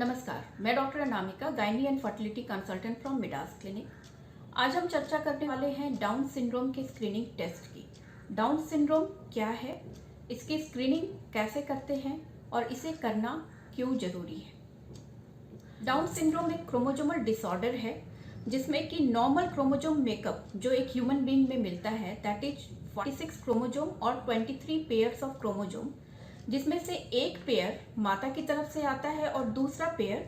नमस्कार, मैं doctor Anamika, gynae and fertility consultant from Midas clinic. आज हम चर्चा करने वाले हैं डाउन सिंड्रोम के स्क्रीनिंग टेस्ट की। डाउन सिंड्रोम क्या है, इसकी स्क्रीनिंग कैसे करते हैं और इसे करना क्यों जरूरी है। डाउन सिंड्रोम एक क्रोमोजोमल डिसऑर्डर है जिसमें कि नॉर्मल क्रोमोजोम मेकअप जो एक ह्यूमन बीइंग में मिलता है दैट इज 46 क्रोमोजोम और 23 पेयर्स ऑफ क्रोमोजोम, जिसमें से एक पेयर माता की तरफ से आता है और दूसरा पेयर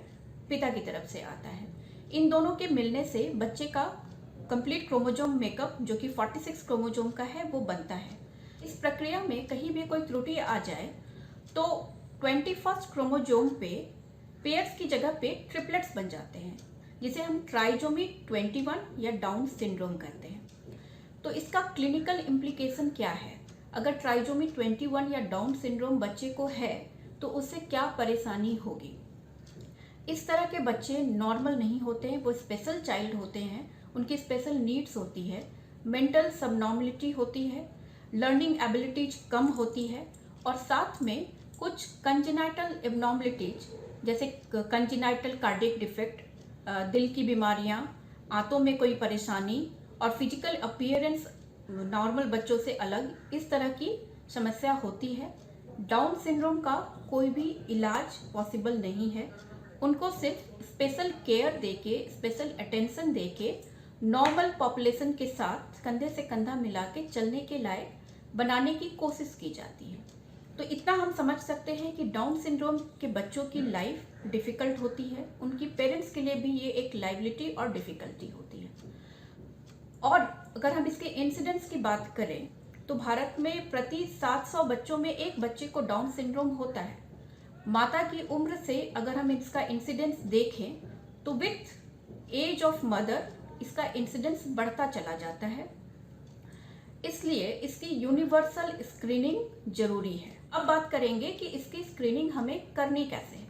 पिता की तरफ से आता है। इन दोनों के मिलने से बच्चे का कंप्लीट क्रोमोजोम मेकअप जो कि 46 क्रोमोजोम का है वो बनता है। इस प्रक्रिया में कहीं भी कोई त्रुटि आ जाए तो 21 क्रोमोजोम पे पेयर्स की जगह पे ट्रिपलेट्स बन जाते हैं, जिसे हम ट्राइजोमी 21 या डाउन सिंड्रोम कहते हैं। तो इसका क्लिनिकल इम्प्लीकेशन क्या है? अगर ट्राइजोमी 21 या डाउन सिंड्रोम बच्चे को है तो उससे क्या परेशानी होगी। इस तरह के बच्चे नॉर्मल नहीं होते हैं, वो स्पेशल चाइल्ड होते हैं, उनकी स्पेशल नीड्स होती है, मेंटल सबनॉर्मलिटी होती है, लर्निंग एबिलिटीज कम होती है और साथ में कुछ कंजेनाइटल एबनॉर्मलिटीज जैसे कंजेनाइटल कार्डियक डिफेक्ट, दिल की बीमारियां, आंतों में कोई परेशानी और फिजिकल अपीयरेंस नॉर्मल बच्चों से अलग, इस तरह की समस्या होती है। डाउन सिंड्रोम का कोई भी इलाज पॉसिबल नहीं है, उनको सिर्फ स्पेशल केयर देके, स्पेशल अटेंशन देके नॉर्मल पॉपुलेशन के साथ कंधे से कंधा मिला के चलने के लायक बनाने की कोशिश की जाती है। तो इतना हम समझ सकते हैं कि डाउन सिंड्रोम के बच्चों की लाइफ डिफ़िकल्ट होती है, उनकी पेरेंट्स के लिए भी ये एक लाइबिलिटी और डिफ़िकल्टी होती है। और अगर हम इसके इंसिडेंस की बात करें तो भारत में प्रति 700 बच्चों में एक बच्चे को डाउन सिंड्रोम होता है। माता की उम्र से अगर हम इसका इंसिडेंस देखें तो विथ एज ऑफ मदर इसका इंसिडेंस बढ़ता चला जाता है, इसलिए इसकी यूनिवर्सल स्क्रीनिंग जरूरी है। अब बात करेंगे कि इसकी स्क्रीनिंग हमें करनी कैसे है।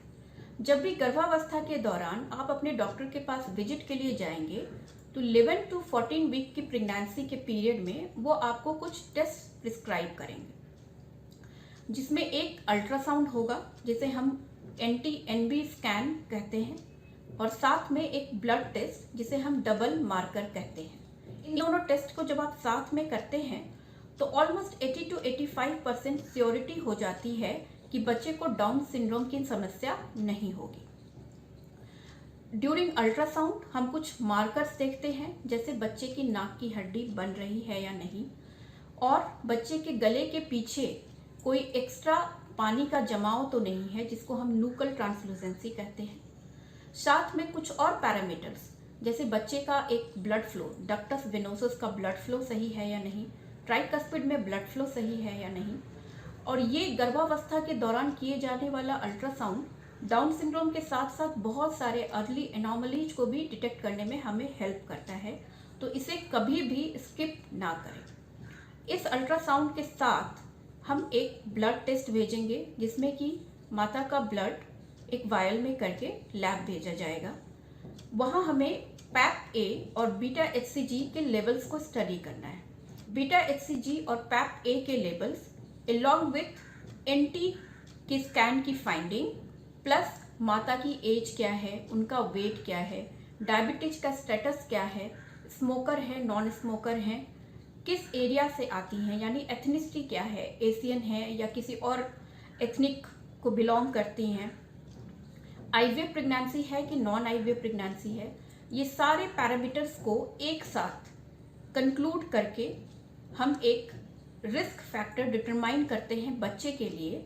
जब भी गर्भावस्था के दौरान आप अपने डॉक्टर के पास विजिट के लिए जाएंगे तो 11 to 14 वीक की प्रेगनेंसी के पीरियड में वो आपको कुछ टेस्ट प्रिस्क्राइब करेंगे, जिसमें एक अल्ट्रासाउंड होगा जिसे हम NT-NB स्कैन कहते हैं और साथ में एक ब्लड टेस्ट जिसे हम डबल मार्कर कहते हैं। इन दोनों टेस्ट को जब आप साथ में करते हैं तो ऑलमोस्ट 80 to 85% श्योरिटी हो जाती है कि बच्चे को डाउन सिंड्रोम की समस्या नहीं होगी। ड्यूरिंग अल्ट्रासाउंड हम कुछ मार्कर्स देखते हैं, जैसे बच्चे की नाक की हड्डी बन रही है या नहीं, और बच्चे के गले के पीछे कोई एक्स्ट्रा पानी का जमाव तो नहीं है जिसको हम नूकल ट्रांसलूसेंसी कहते हैं। साथ में कुछ और पैरामीटर्स जैसे बच्चे का एक ब्लड फ्लो, डक्टस वेनोसस का ब्लड फ्लो सही है या नहीं, ट्राइकस्पिड में ब्लड फ्लो सही है या नहीं। और ये गर्भावस्था के दौरान किए जाने वाला अल्ट्रासाउंड डाउन सिंड्रोम के साथ साथ बहुत सारे अर्ली एनॉमलीज को भी डिटेक्ट करने में हमें हेल्प करता है, तो इसे कभी भी स्किप ना करें। इस अल्ट्रासाउंड के साथ हम एक ब्लड टेस्ट भेजेंगे जिसमें कि माता का ब्लड एक वायल में करके लैब भेजा जाएगा। वहाँ हमें पैप ए और बीटा HCG के लेवल्स को स्टडी करना है। बीटा HCG और पैप ए के लेवल्स अलॉन्ग विथ NT की स्कैन की फाइंडिंग प्लस माता की एज क्या है, उनका वेट क्या है, डायबिटीज का स्टेटस क्या है, स्मोकर है, नॉन स्मोकर है, किस एरिया से आती हैं यानी एथनिसिटी क्या है, एशियन है या किसी और एथनिक को बिलोंग करती हैं, आईवीएफ प्रेगनेंसी है कि नॉन आईवीएफ प्रेगनेंसी है। ये सारे पैरामीटर्स को एक साथ कंक्लूड करके हम एक रिस्क फैक्टर डिटरमाइन करते हैं बच्चे के लिए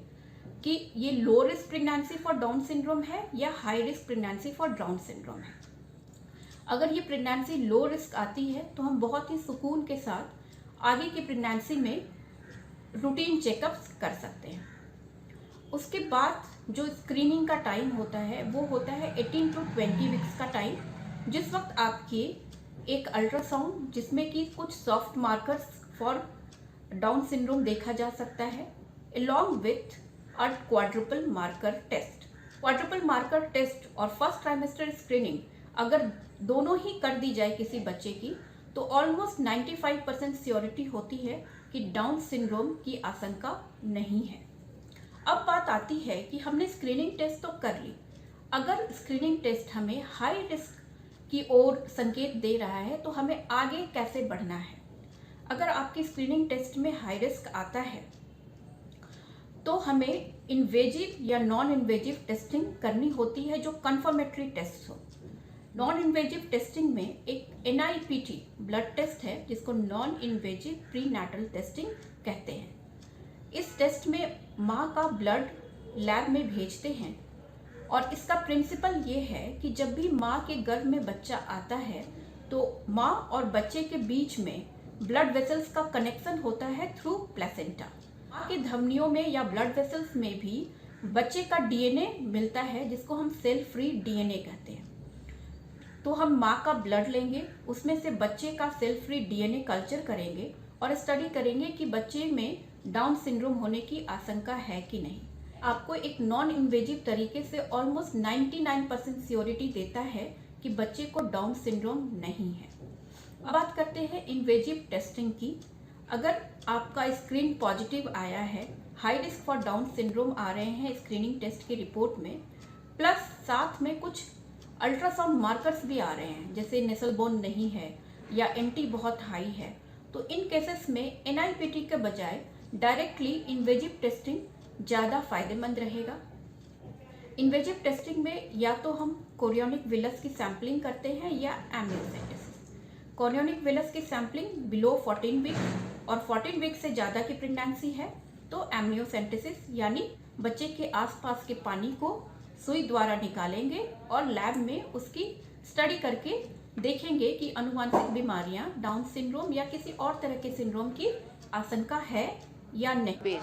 कि ये low risk pregnancy for Down syndrome है या high risk pregnancy for Down syndrome है। अगर ये प्रेगनेंसी लो रिस्क आती है तो हम बहुत ही सुकून के साथ आगे की प्रेगनेंसी में रूटीन चेकअप्स कर सकते हैं। उसके बाद जो स्क्रीनिंग का टाइम होता है वो होता है 18 to 20 वीक्स का टाइम, जिस वक्त आपकी एक अल्ट्रासाउंड जिसमें कि कुछ soft markers for Down syndrome देखा जा सकता है अलॉन्ग विथ और quadruple marker test. Quadruple marker test और फर्स्ट ट्राइमेस्टर स्क्रीनिंग अगर दोनों ही कर दी जाए किसी बच्चे की तो ऑलमोस्ट 95% श्योरिटी होती है कि डाउन सिंड्रोम की आशंका नहीं है। अब बात आती है कि हमने स्क्रीनिंग टेस्ट तो कर ली, अगर स्क्रीनिंग टेस्ट हमें हाई रिस्क की ओर संकेत दे रहा है तो हमें आगे कैसे बढ़ना है। अगर आपकी स्क्रीनिंग टेस्ट में हाई रिस्क आता है तो हमें इन्वेजिव या नॉन इन्वेजिव टेस्टिंग करनी होती है, जो कंफर्मेटरी टेस्ट हो। नॉन इन्वेजिव टेस्टिंग में एक NIPT ब्लड टेस्ट है जिसको नॉन इन्वेजिव प्रीनैटल टेस्टिंग कहते हैं। इस टेस्ट में माँ का ब्लड लैब में भेजते हैं और इसका प्रिंसिपल ये है कि जब भी माँ के गर्भ में बच्चा आता है तो माँ और बच्चे के बीच में ब्लड वेसल्स का कनेक्शन होता है थ्रू प्लेसेंटा। माँ के धमनियों में या ब्लड वेसल्स में भी बच्चे का DNA मिलता है जिसको हम सेल फ्री DNA कहते हैं। तो हम माँ का ब्लड लेंगे, उसमें से बच्चे का सेल फ्री DNA कल्चर करेंगे और स्टडी करेंगे कि बच्चे में डाउन सिंड्रोम होने की आशंका है कि नहीं। आपको एक नॉन इन्वेजिव तरीके से ऑलमोस्ट 99% श्योरिटी देता है कि बच्चे को डाउन सिंड्रोम नहीं है। अब बात करते हैं इन्वेजिव टेस्टिंग की। अगर आपका स्क्रीन पॉजिटिव आया है, high risk for Down syndrome आ रहे हैं स्क्रीनिंग टेस्ट की रिपोर्ट में, प्लस साथ में कुछ अल्ट्रासाउंड मार्कर्स भी आ रहे हैं जैसे नेसल बोन नहीं है या एंटी बहुत हाई है, तो इन केसेस में NIPT के बजाय डायरेक्टली इन्वेजिव टेस्टिंग ज़्यादा फायदेमंद रहेगा। इन्वेजिव टेस्टिंग में या तो हम कोरियोनिक विलस की सैम्पलिंग करते हैं या एमनियोसेंटेसिस। कोरियोनिक विलस की सैम्पलिंग बिलो 14 वीक और 14 वीक से ज़्यादा की प्रेगनेंसी है तो एमनियोसेंटेसिस यानी बच्चे के आसपास के पानी को सुई द्वारा निकालेंगे और लैब में उसकी स्टडी करके देखेंगे कि अनुवांशिक बीमारियां, डाउन सिंड्रोम या किसी और तरह के सिंड्रोम की आशंका है या नहीं।